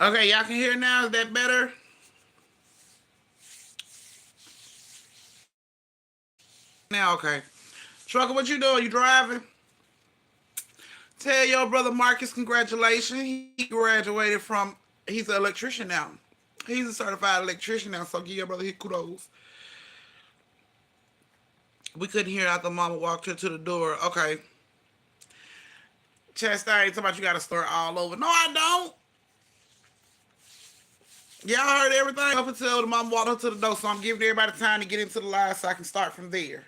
Okay, y'all can hear now. Is that better? Now, okay. Trucker, what you doing? You driving? Tell your brother Marcus congratulations. He graduated from. He's an electrician now. He's a certified electrician now. So give your brother his kudos. We couldn't hear after Mama walked her to the door. Okay. Chastain talking about you got to start all over. No, I don't. Y'all heard everything up until the mom walked her to the door. So I'm giving everybody time to get into the live so I can start from there.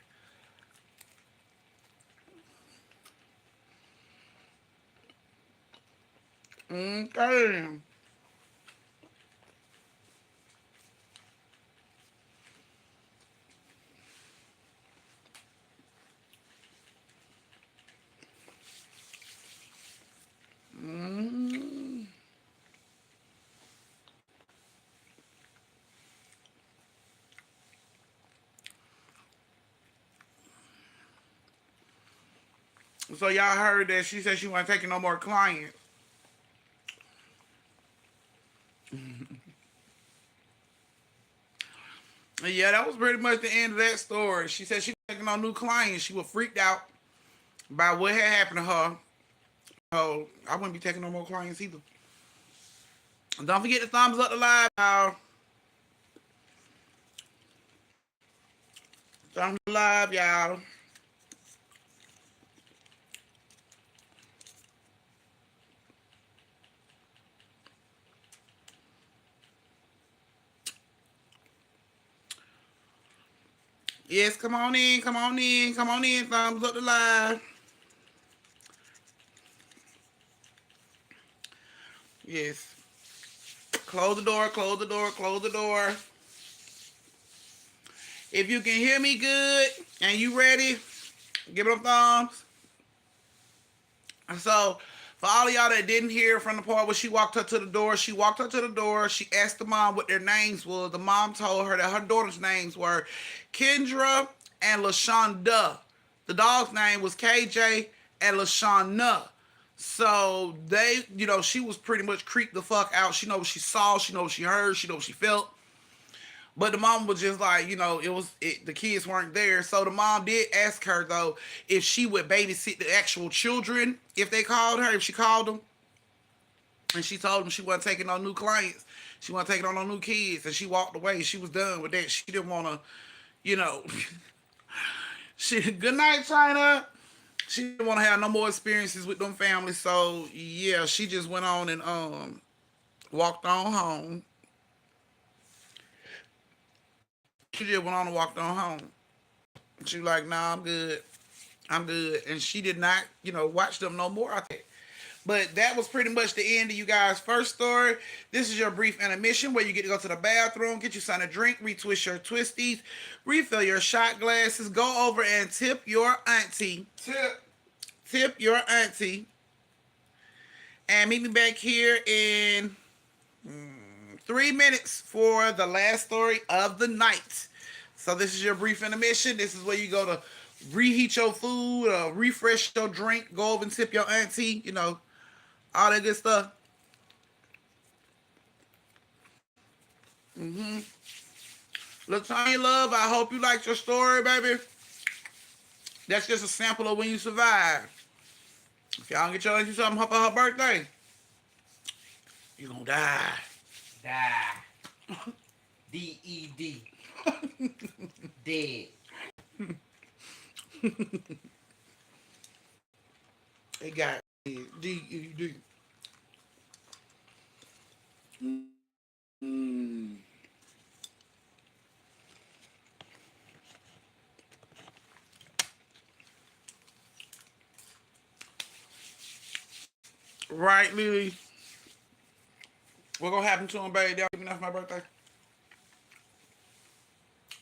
Okay. Mm. So y'all heard that she said she wasn't taking no more clients. Yeah, that was pretty much the end of that story. She said she was taking on new clients. She was freaked out by what had happened to her. Oh, I wouldn't be taking no more clients either. Don't forget to thumbs up the live, y'all. Thumbs up the live, y'all. Yes, come on in, come on in, come on in. Thumbs up the live. Yes. Close the door, close the door, close the door. If you can hear me good and you ready, give it a thumbs. So, for all of y'all that didn't hear from the part where she walked her to the door, she walked her to the door. She asked the mom what their names was. The mom told her that her daughter's names were Kendra and LaShonda. The dog's name was KJ and LaShawna. So they, she was pretty much creeped the fuck out. She know what she saw, she know what she heard, she know what she felt. But the mom was just like, the kids weren't there. So the mom did ask her though if she would babysit the actual children if they called her, if she called them. And she told them she wasn't taking on new clients. She wasn't taking on no new kids. And she walked away. She was done with that. She didn't want to, you know. Good night, China. She didn't want to have no more experiences with them families. So yeah, she just went on and walked on home. She just went on and walked on home. She was like, nah, I'm good. I'm good. And she did not, watch them no more. I think. But that was pretty much the end of you guys' first story. This is your brief intermission where you get to go to the bathroom, get you something to drink, retwist your twisties, refill your shot glasses, go over and tip your auntie. Tip your auntie. And meet me back here in 3 minutes for the last story of the night. So this is your brief intermission. This is where you go to reheat your food, refresh your drink, go over and tip your auntie, all that good stuff. Latanya Love, I hope you liked your story, baby. That's just a sample of when you survive. If y'all don't get your auntie something for her birthday, you gonna die. Die. D-E-D. Dead. It got D-E-D. Right, Lily? What gonna happen to him, baby? They don't give me enough for my birthday.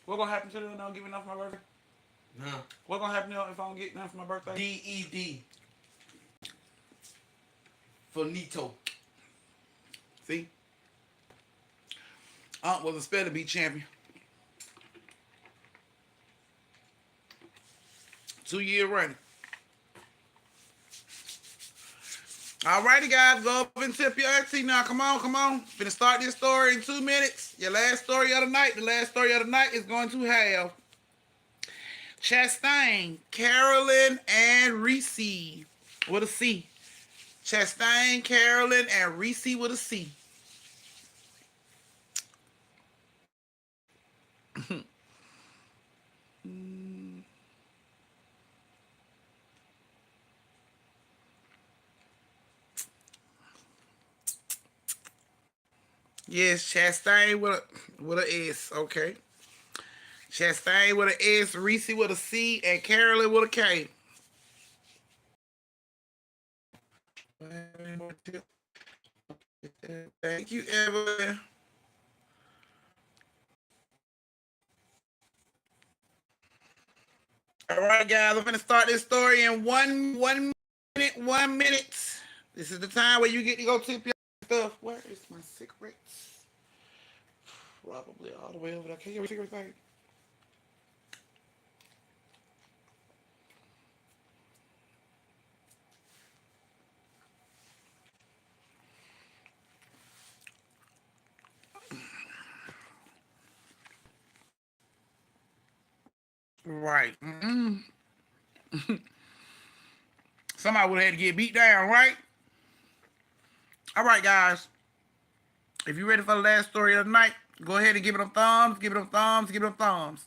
What gonna happen to them if they don't give me enough for my birthday? No. What gonna happen to them if I don't get enough for my birthday? D-E-D. Finito. See, was a spelling bee champion. 2 year running. Alrighty, guys, go up and tip your auntie now. Come on, come on. Finna start this story in 2 minutes. Your last story of the night. The last story of the night is going to have Chastain, Carolyn, and Reese with a C. Chastain, Carolyn, and Reese with a C. Yes, Chastain with a S. Okay. Chastain with an S, Reese with a C, and Carolyn with a K. Thank you, Evelyn. All right, guys, I'm gonna start this story in one minute. 1 minute. This is the time where you get to go tip your stuff. Where is my cigarettes? Probably all the way over there. Can you get my cigarette thing? Right. Somebody would have had to get beat down, right? All right, guys. If you're ready for the last story of the night, go ahead and give it them thumbs, give it them thumbs, give it them thumbs.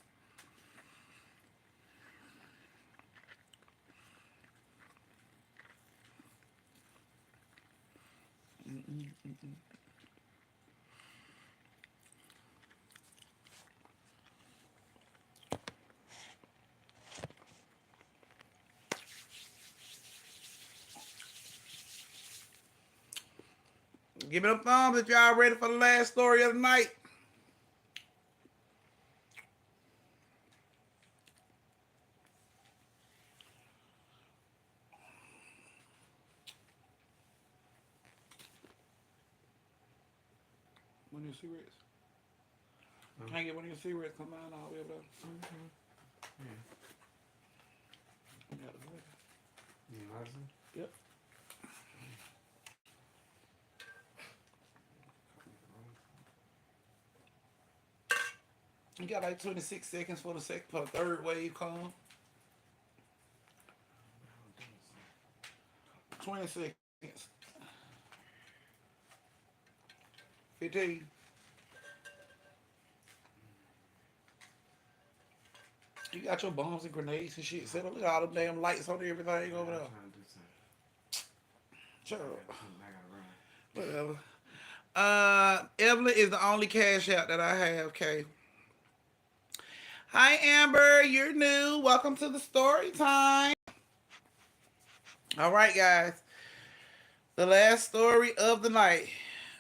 Give it them thumbs if y'all ready for the last story of the night. One of your cigarettes. Can I get one of your cigarettes? Come on, all the way up there. Yeah. Yep. You got like 26 seconds for the third wave come. 20 seconds. 15. You got your bombs and grenades and shit set up. Look at all them damn lights on everything over there. Shut up. Whatever. Evelyn is the only cash out that I have, okay. Hi Amber, you're new. Welcome to the story time. All right, guys. The last story of the night.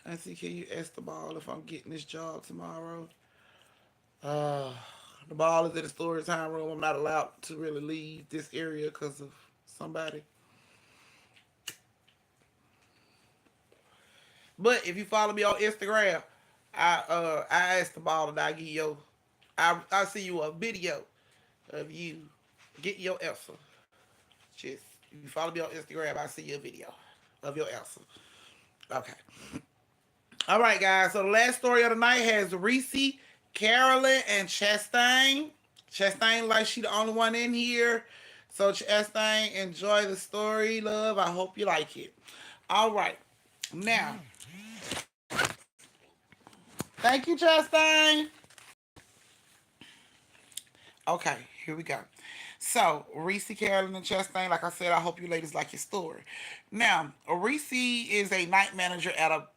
Let's see, can you ask the ball if I'm getting this job tomorrow? Uh, the ball is in the story time room. I'm not allowed to really leave this area because of somebody. But if you follow me on Instagram, I asked the ball and I see you a video of you getting your answer. Just if you follow me on Instagram, I see your video of your answer. Okay. All right, guys. So the last story of the night has Reese, Carolyn, and Chastain. Chastain, like she the only one in here. So Chastain, enjoy the story, love. I hope you like it. All right. Now, thank you, Chastain. Okay, here we go. So, Reese, Carolyn, and Chastain, like I said, I hope you ladies like your story. Now, Reese is a night manager at a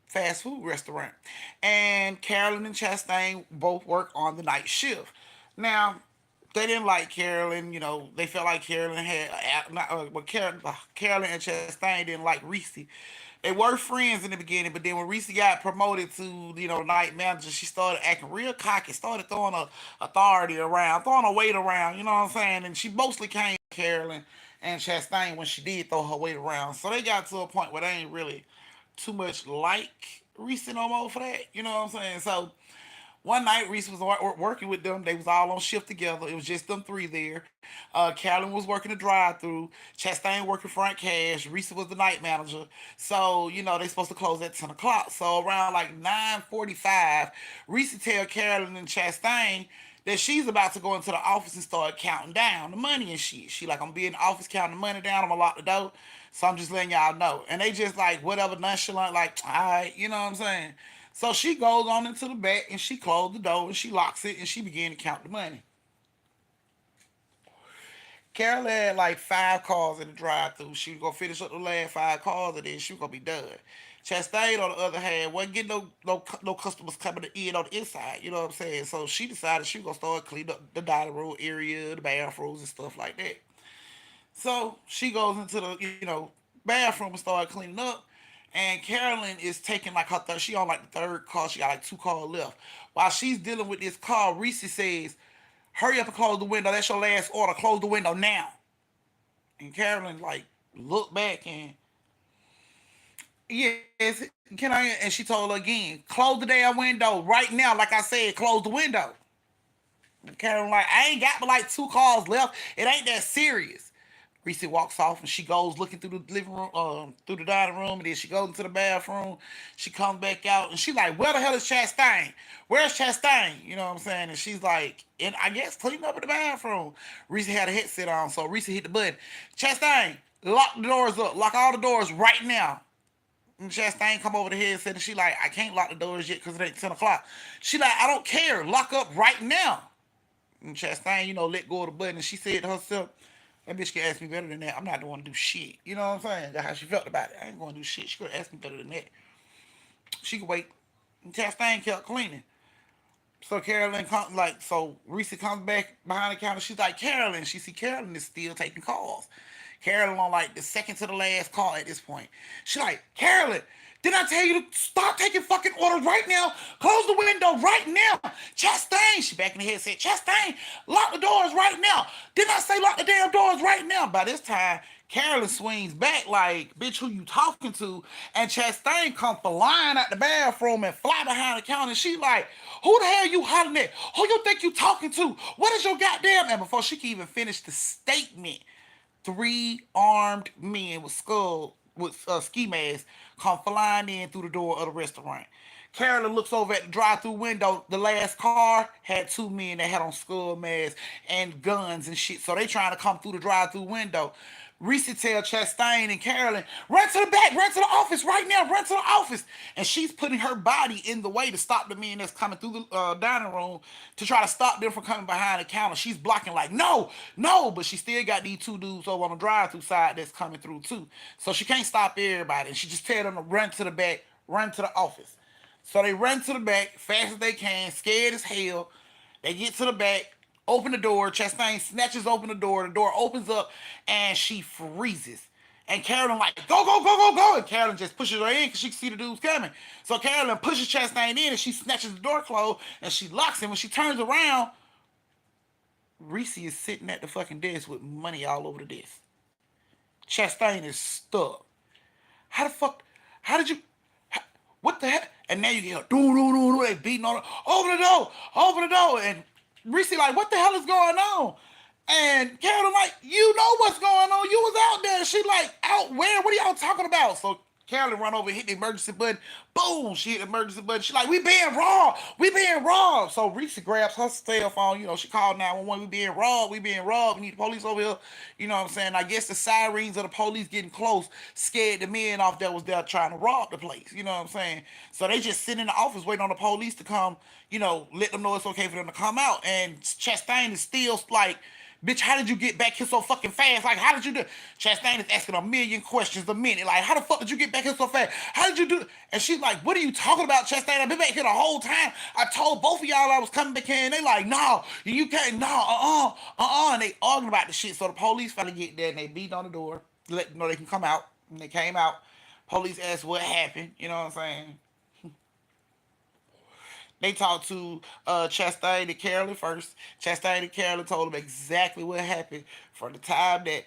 fast food restaurant. And Carolyn and Chastain both work on the night shift. Now, they didn't like Carolyn, they felt like Carolyn had, Carolyn and Chastain didn't like Reese. They were friends in the beginning, but then when Reese got promoted to, night manager, she started acting real cocky, started throwing her authority around, throwing her weight around, you know what I'm saying? And she mostly came to Carolyn and Chastain when she did throw her weight around. So they got to a point where they ain't really too much like Reese no more for that. You know what I'm saying? So one night Reese was working with them. They was all on shift together. It was just them three there. Carolyn was working the drive-through. Chastain working front cash. Reese was the night manager. So they supposed to close at 10 o'clock. So around like 9:45, Reese tell Carolyn and Chastain that she's about to go into the office and start counting down the money and shit. She like, I'm gonna be in the office counting the money down. I'm gonna lock the door. So I'm just letting y'all know. And they just like whatever nonchalant, like, all right, you know what I'm saying? So she goes on into the back and she closed the door and she locks it and she began to count the money. Carol had like 5 cars in the drive-through. She was gonna finish up the last 5 cars and then she was gonna be done. Chastain, on the other hand, wasn't getting no customers coming in on the inside. You know what I'm saying? So she decided she was gonna start cleaning up the dining room area, the bathrooms and stuff like that. So she goes into the bathroom and start cleaning up. And Carolyn is taking like her third. She on like the third car. She got like 2 cars left. While she's dealing with this car, Reese says, "Hurry up and close the window. That's your last order. Close the window now." And Carolyn like looked back and, yes, can I? And she told her again, "Close the damn window right now." Like I said, close the window. And Carolyn like, "I ain't got but like 2 cars left. It ain't that serious." Reese walks off and she goes looking through the living room, through the dining room, and then she goes into the bathroom. She comes back out and she like, "Where the hell is Chastain? Where's Chastain?" You know what I'm saying? And she's like, and I guess cleaning up in the bathroom. Reese had a headset on, so Reese hit the button. "Chastain, lock the doors up. Lock all the doors right now." And Chastain come over the headset and she like, "I can't lock the doors yet because it ain't 10 o'clock." She like, "I don't care. Lock up right now." And Chastain, let go of the button. And she said to herself, "That bitch can ask me better than that. I'm not the one to do shit." You know what I'm saying? That's how she felt about it. I ain't going to do shit. She could ask me better than that. She could wait. And Chastain kept cleaning. So Carolyn comes, like, so Reese comes back behind the counter. She's like, "Carolyn." She see Carolyn is still taking calls. Carolyn on like the second to the last call at this point. She like, "Carolyn, didn't I tell you to stop taking fucking orders right now? Close the window right now. Chastain." She back in the head said, "Chastain, lock the doors right now. Didn't I say lock the damn doors right now?" By this time, Carolyn swings back like, "Bitch, who you talking to?" And Chastain come flying out the bathroom and fly behind the counter. And she like, "Who the hell you hollering at? Who you think you talking to? What is your goddamn..." And before she can even finish the statement, 3 armed men with ski masks come flying in through the door of the restaurant. Carolyn looks over at the drive-through window. The last car had 2 men that had on skull masks and guns and shit. So they trying to come through the drive-through window. Reese tell Chastain and Carolyn, "Run to the back, run to the office right now, run to the office." And she's putting her body in the way to stop the men that's coming through the dining room to try to stop them from coming behind the counter. She's blocking like, "No, no," but she still got these 2 dudes over on the drive-through side that's coming through too. So she can't stop everybody. And she just tell them to run to the back, run to the office. So they run to the back fast as they can, scared as hell. They get to the back, open the door. Chastain snatches open the door. The door opens up, and she freezes. And Carolyn like, "Go, go, go, go, go." And Carolyn just pushes her in because she can see the dudes coming. So Carolyn pushes Chastain in, and she snatches the door closed, and she locks him. When she turns around, Reese is sitting at the fucking desk with money all over the desk. Chastain is stuck. How the fuck? How did you? How, what the heck? And now you get do do do do. They beating on her. "Open the door! Open the door!" And Reese like, "What the hell is going on?" And Carolyn like, "You know what's going on. You was out there." She like, "Out where? What are y'all talking about?" So Carolyn run over, hit the emergency button. Boom! She hit the emergency button. She like, "We being robbed. We being robbed." So Reese grabs her cell phone. She called 911. "We being robbed. We being robbed. We need the police over here." You know what I'm saying? I guess the sirens of the police getting close scared the men off that was there trying to rob the place. You know what I'm saying? So they just sit in the office waiting on the police to come, let them know it's okay for them to come out. And Chastain is still like, "Bitch, how did you get back here so fucking fast? Like, how did you do?" Chastain is asking a million questions a minute. Like, "How the fuck did you get back here so fast? How did you do?" And she's like, "What are you talking about, Chastain? I've been back here the whole time. I told both of y'all I was coming back here." And they like, "No, you can't, no, And they arguing about the shit. So the police finally get there and they beat on the door, let them know they can come out. And they came out. Police asked what happened. You know what I'm saying? They talked to Chastain and Carolyn first. Chastain and Carolyn told them exactly what happened from the time that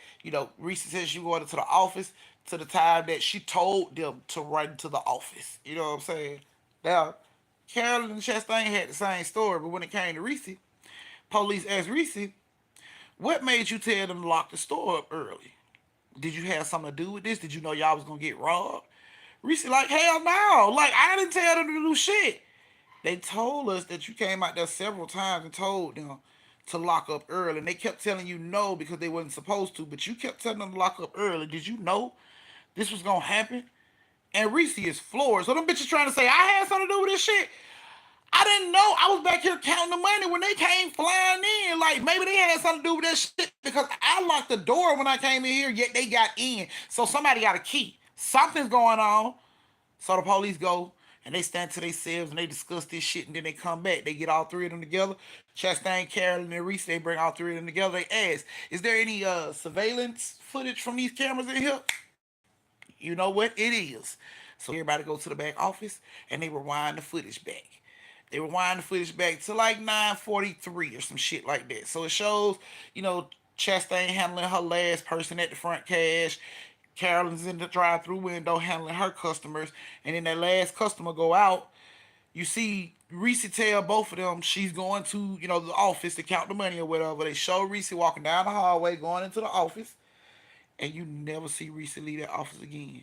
Reese said she was going into the office to the time that she told them to run to the office. You know what I'm saying? Now, Carolyn and Chastain had the same story, but when it came to Reese, police asked Reese, what made you tell them to lock the store up early? Did you have something to do with this? Did you know y'all was gonna get robbed? Reese like, hell no. Like, I didn't tell them to do shit. They told us that you came out there several times and told them to lock up early. And they kept telling you no because they wasn't supposed to, but you kept telling them to lock up early. Did you know this was gonna happen? And Reese is floored. So them bitches trying to say I had something to do with this shit. I didn't know. I was back here counting the money when they came flying in. Like maybe they had something to do with that shit because I locked the door when I came in here, yet they got in. So somebody got a key. Something's going on. So the police go and they stand to themselves and they discuss this shit and then they come back. They get all three of them together. Chastain, Carolyn, and Reese, they bring all three of them together. They ask, is there any surveillance footage from these cameras in here? You know what? It is. So everybody go to the back office and they rewind the footage back. They rewind the footage back to like 9:43 or some shit like that. So it shows, you know, Chastain handling her last person at the front cash. Carolyn's in the drive-through window handling her customers, and then that last customer go out. You see Reese tell both of them she's going to, you know, the office to count the money or whatever. They show Reese walking down the hallway going into the office, and you never see Reese leave that office again.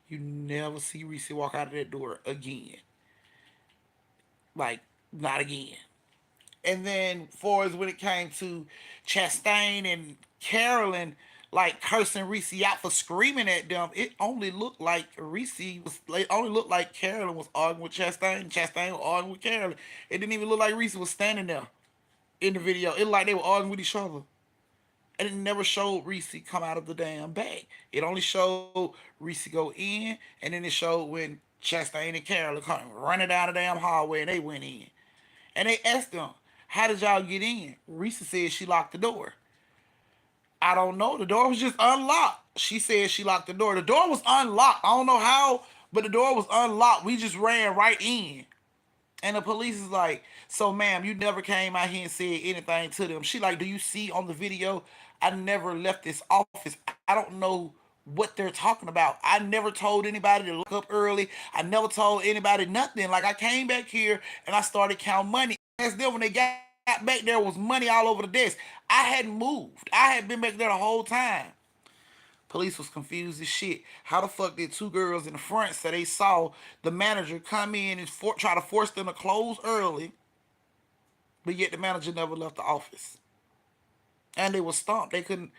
You never see Reese walk out of that door again. Like, not again. And then, for as when it came to Chastain and Carolyn, like cursing Reese out for screaming at them, it only looked like Reese was. It only looked like Carolyn was arguing with Chastain. Chastain was arguing with Carolyn. It didn't even look like Reese was standing there in the video. It looked like they were arguing with each other. And it never showed Reese come out of the damn bag. It only showed Reese go in, and then it showed when Chastain and Carolyn come running down the damn hallway and they went in. And they asked them, how did y'all get in? Reese said she locked the door. I don't know. The door was just unlocked. She said she locked the door. The door was unlocked. I don't know how, but the door was unlocked. We just ran right in. And the police is like, so ma'am, you never came out here and said anything to them. She like, do you see on the video? I never left this office. I don't know what they're talking about. I never told anybody to look up early. I never told anybody nothing. Like I came back here and I started counting money. As then when they got back there was money all over the desk. I hadn't moved. I had been back there the whole time. Police was confused as shit. How the fuck did two girls in the front say they saw the manager come in and try to force them to close early, but yet the manager never left the office? And they were stumped. They couldn't.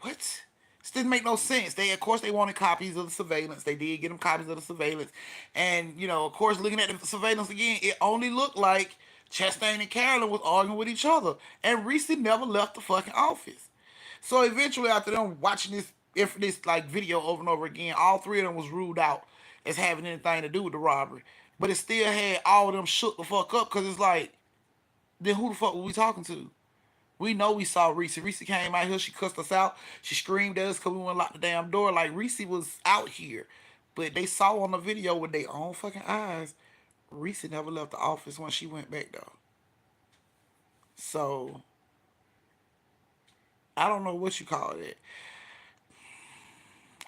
What? This didn't make no sense. They, of course, they wanted copies of the surveillance. They did get them copies of the surveillance, and you know, of course, looking at the surveillance again, it only looked like Chastain and Carolyn was arguing with each other, and Reese never left the fucking office. So eventually, after them watching this like video over and over again, all three of them was ruled out as having anything to do with the robbery. But it still had all of them shook the fuck up because it's like, then who the fuck were we talking to? We know we saw Reese. Reese came out here. She cussed us out. She screamed at us because we wouldn't lock the damn door. Like, Reese was out here. But they saw on the video with their own fucking eyes, Reese never left the office when she went back, though. So, I don't know what you call it.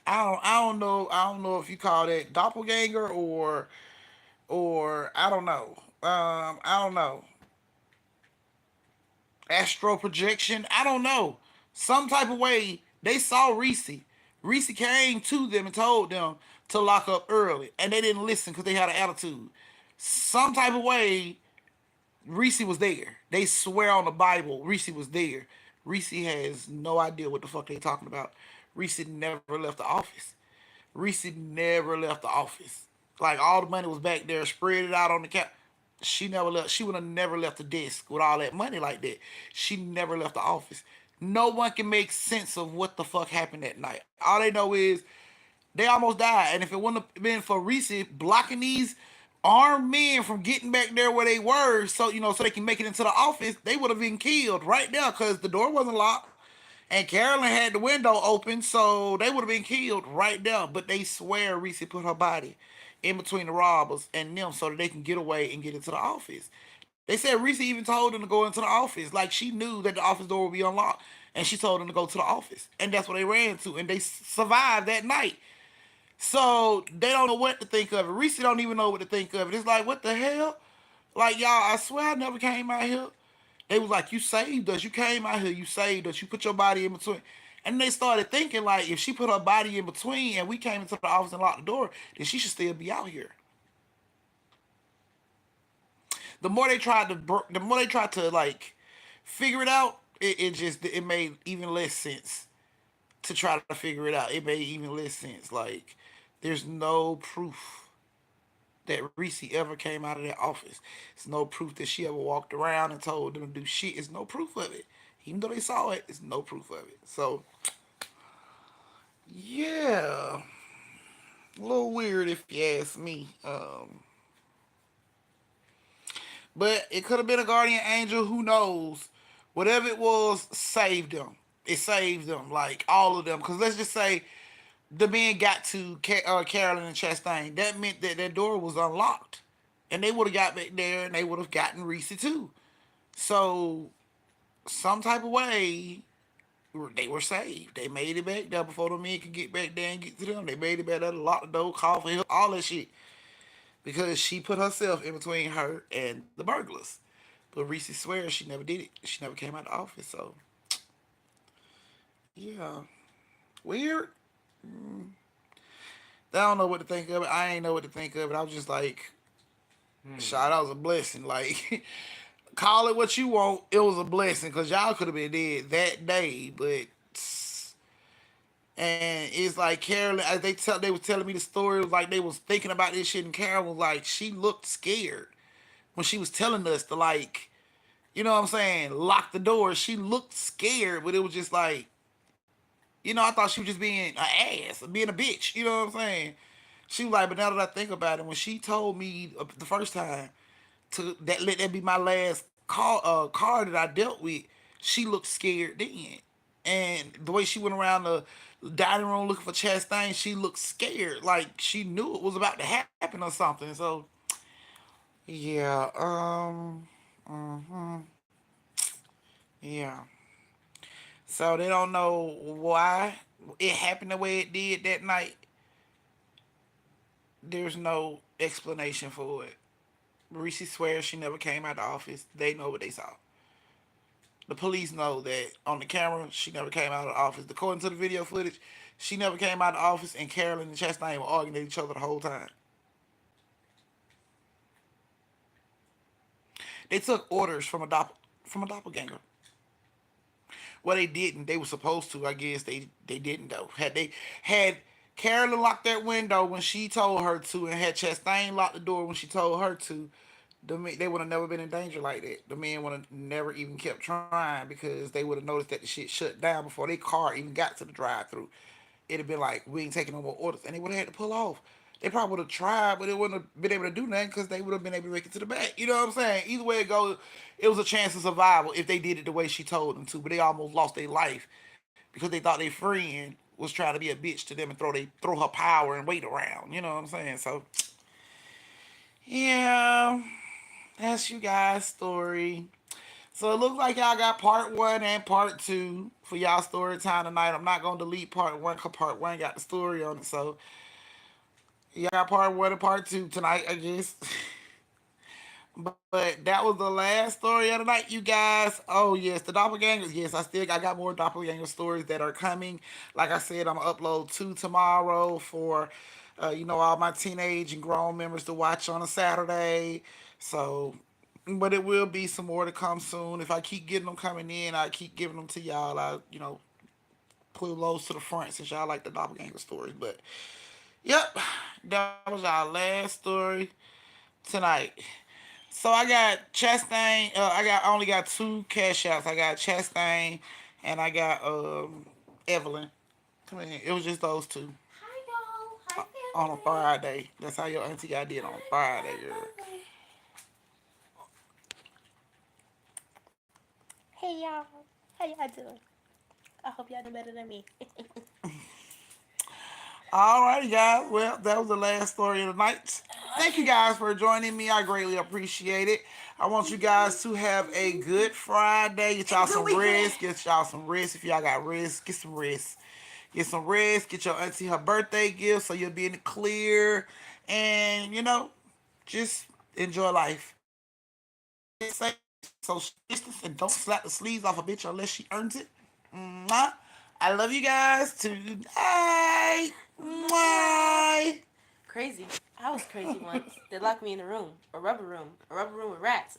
I don't know if you call that doppelganger or I don't know. I don't know. Astro projection. I don't know. Some type of way they saw Reese. Reese came to them and told them to lock up early, and they didn't listen because they had an attitude. Some type of way Reese was there. They swear on the Bible Reese was there. Reese has no idea what the fuck they talking about. Reese never left the office. Reese never left the office. Like all the money was back there, spread it out on the cap. She never left. She would have never left the desk with all that money like that. She never left the office. No one can make sense of what the fuck happened that night. All they know is they almost died. And if it wouldn't have been for Reese blocking these armed men from getting back there where they were, so you know, so they can make it into the office, they would have been killed right there because the door wasn't locked. And Carolyn had the window open, so they would have been killed right there. But they swear Reese put her body in between the robbers and them so that they can get away and get into the office. They said Reese even told them to go into the office. Like she knew that the office door would be unlocked, and she told them to go to the office, and that's what they ran to, and they survived that night. So they don't know what to think of it. Reese don't even know what to think of it. It's like, what the hell? Like, y'all, I swear I never came out here. They was like, you saved us. You came out here. You saved us. You put your body in between. And they started thinking, like, if she put her body in between and we came into the office and locked the door, then she should still be out here. The more they tried to, like, figure it out, it made even less sense to try to figure it out. It made even less sense. Like, there's no proof that Reese ever came out of that office. There's no proof that she ever walked around and told them to do shit. There's no proof of it. Even though they saw it, there's no proof of it. So, yeah, a little weird if you ask me. But it could have been a guardian angel. Who knows? Whatever it was, saved them. It saved them, like all of them. Because let's just say the men got to Carolyn and Chastain. That meant that their door was unlocked, and they would have got back there, and they would have gotten Reese too. So some type of way, they were saved. They made it back there before the men could get back there and get to them. They made it back there, locked the door, called for help, all that shit, because she put herself in between her and the burglars. But Reese swears she never did it. She never came out of the office. So yeah, weird. I don't know what to think of it. I ain't know what to think of it. I was just like, Hmm. shot, that was a blessing. Like, call it what you want. It was a blessing because y'all could have been dead that day. But and it's like Carolyn, as they was telling me the story. It was like they was thinking about this shit, and Carol was like, she looked scared when she was telling us to, like, you know what I'm saying, lock the door. She looked scared, but it was just like, I thought she was just being an ass, being a bitch. You know what I'm saying? She was like, but now that I think about it, when she told me the first time to that let that be my last car that I dealt with, she looked scared then. And the way she went around the dining room looking for Chastain, she looked scared, like she knew it was about to happen or something. So yeah, yeah. So they don't know why it happened the way it did that night. There's no explanation for it. Reese swears she never came out of the office. They know what they saw. The police know that on the camera she never came out of the office. According to the video footage, she never came out of the office, and Carolyn and Chastain were arguing at each other the whole time. They took orders from a doppelganger. Well, they didn't. They were supposed to. I guess they didn't though. Had Carolyn locked that window when she told her to, and had Chastain locked the door when she told her to, they would have never been in danger like that. The men would have never even kept trying because they would have noticed that the shit shut down before their car even got to the drive-through. It'd have been like, we ain't taking no more orders, and they would have had to pull off. They probably would have tried, but they wouldn't have been able to do nothing because they would have been able to make it to the back. You know what I'm saying? Either way it goes, it was a chance of survival if they did it the way she told them to. But they almost lost their life because they thought their friend was trying to be a bitch to them and throw her power and weight around. You know what I'm saying? So yeah, that's you guys' story. So it looks like y'all got part one and part two for y'all story time tonight. I'm not gonna delete part one because part one got the story on it. So y'all got part one and part two tonight, I guess. But that was the last story of the night, you guys. Oh yes, the doppelgangers. Yes, I got more doppelganger stories that are coming. Like I said, I'm gonna upload two tomorrow for all my teenage and grown members to watch on a Saturday. So, but it will be some more to come soon. If I keep getting them coming in, I keep giving them to y'all. Put those to the front since y'all like the doppelganger stories. But yep, that was our last story tonight. So I got Chastain. I only got two cash outs. I got Chastain, and I got Evelyn. Come in. It was just those two Hi y'all. Hi on a family. Friday. That's how your auntie got did on Hi Friday, girl. family. Hey y'all. How y'all doing? I hope y'all doing better than me. All right, guys. Well, that was the last story of the night. thank you guys for joining me. I greatly appreciate it. I want you guys to have a good Friday. Get y'all some rest. Get y'all some rest. If y'all got rest, get some rest. Get some rest. Get your auntie her birthday gift so you'll be in the clear. And, just enjoy life. Stay safe, social distance, and don't slap the sleeves off a bitch unless she earns it. Mwah. I love you guys. Tonight. Crazy. I was crazy once. They locked me in a room, a rubber room with rats.